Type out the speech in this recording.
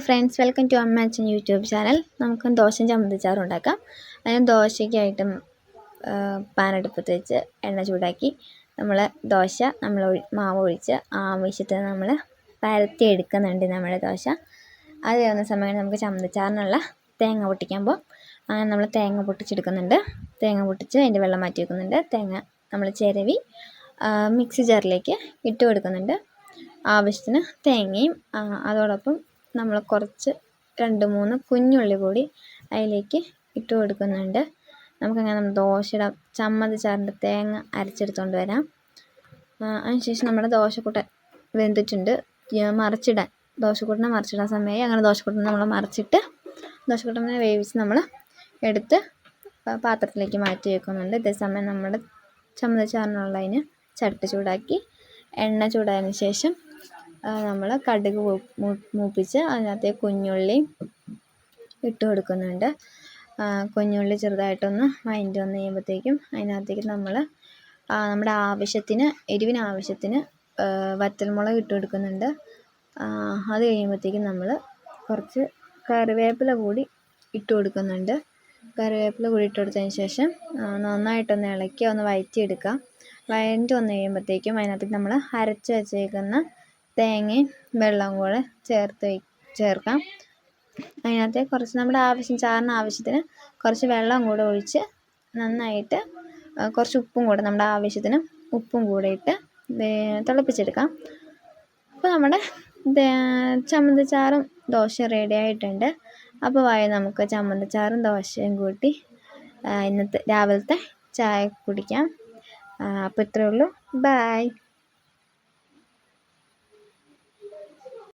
Friends, welcome to Ammachan YouTube channel. നമുക്ക് ദോശയും ചമ്മന്തിച്ചാറും ഉണ്ടാക്കാം. അതിന് ദോശയ്ക്കായിട്ടും പാനടുപ്പത്ത് വെച്ച് എണ്ണ ചൂടാക്കി നമ്മൾ മാവ് ഒഴിച്ച് ആവശ്യത്തിന് നമ്മൾ പരത്തി എടുക്കുന്നുണ്ട് നമ്മുടെ ദോശ. അത് ചെയ്യുന്ന സമയം നമുക്ക് ചമ്മന്തിച്ചാറിനുള്ള തേങ്ങ പൊട്ടിക്കുമ്പോൾ അങ്ങനെ നമ്മൾ തേങ്ങ പൊട്ടിച്ചെടുക്കുന്നുണ്ട്. തേങ്ങ പൊട്ടിച്ച് അതിൻ്റെ വെള്ളം മാറ്റി വെക്കുന്നുണ്ട്. തേങ്ങ നമ്മൾ ചിരവി മിക്സി ജാറിലേക്ക് ഇട്ട് കൊടുക്കുന്നുണ്ട്. ആവശ്യത്തിന് തേങ്ങയും അതോടൊപ്പം നമ്മൾ കുറച്ച് 2-3 കുഞ്ഞുള്ളി കൂടി അതിലേക്ക് ഇട്ട് കൊടുക്കുന്നുണ്ട്. നമുക്കങ്ങനെ ദോശയുടെ ചമ്മന്തിച്ചാറിൻ്റെ തേങ്ങ അരച്ചെടുത്തുകൊണ്ട് വരാം. അതിനുശേഷം നമ്മുടെ ദോശക്കൂട്ടൻ വെന്തിട്ടുണ്ട്. ദോശക്കൂട്ടിനെ മറിച്ചിടാൻ സമയമായി. അങ്ങനെ ദോശക്കൂട്ടിനെ നമ്മൾ മറിച്ചിട്ട് ദോശക്കൂട്ടിനെ വേവിച്ച് നമ്മൾ എടുത്ത് പാത്രത്തിലേക്ക് മാറ്റി വെക്കുന്നുണ്ട്. ഇതേസമയം നമ്മുടെ ചമ്മന്തിച്ചാറിനുള്ളതിന് ചട്ടി ചൂടാക്കി എണ്ണ ചൂടായതിന് ശേഷം നമ്മൾ കടുക് മൂപ്പിച്ച് അതിനകത്തേക്ക് കുഞ്ഞുള്ളി ഇട്ട് കൊടുക്കുന്നുണ്ട്. കുഞ്ഞുള്ളി ചെറുതായിട്ടൊന്ന് വഴറ്റി വന്ന് കഴിയുമ്പോഴത്തേക്കും അതിനകത്തേക്ക് നമ്മൾ നമ്മുടെ എരിവിന് ആവശ്യത്തിന് വറ്റൽമുളക് ഇട്ട് കൊടുക്കുന്നുണ്ട്. അത് കഴിയുമ്പോഴത്തേക്കും നമ്മൾ കുറച്ച് കറിവേപ്പില കൂടി ഇട്ട് കൊടുക്കുന്നുണ്ട്. കറിവേപ്പില കൂടി ഇട്ട് കൊടുത്തതിന് ശേഷം നന്നായിട്ടൊന്ന് ഇളക്കി ഒന്ന് വഴറ്റിയെടുക്കാം. വഴറ്റി വന്ന് കഴിയുമ്പോഴത്തേക്കും അതിനകത്തേക്ക് നമ്മൾ അരച്ച് വെച്ചേക്കുന്ന തേങ്ങയും വെള്ളം കൂടെ ചേർക്കാം. അതിനകത്ത് കുറച്ച് നമ്മുടെ ചാറിന് ആവശ്യത്തിന് കുറച്ച് വെള്ളം കൂടെ ഒഴിച്ച് നന്നായിട്ട് കുറച്ച് ഉപ്പും കൂടെ നമ്മുടെ ആവശ്യത്തിന് ഉപ്പും കൂടെ ഇട്ട് തിളപ്പിച്ചെടുക്കാം. അപ്പോൾ നമ്മുടെ ചമ്മന്തിച്ചാറും ദോശ റെഡി ആയിട്ടുണ്ട്. അപ്പോൾ നമുക്ക് ചമ്മന്തിച്ചാറും ദോശയും കൂട്ടി ഇന്നത്തെ രാവിലത്തെ ചായ കുടിക്കാം. അപ്പോൾ ഇത്രയേ ഉള്ളൂ. ബൈ.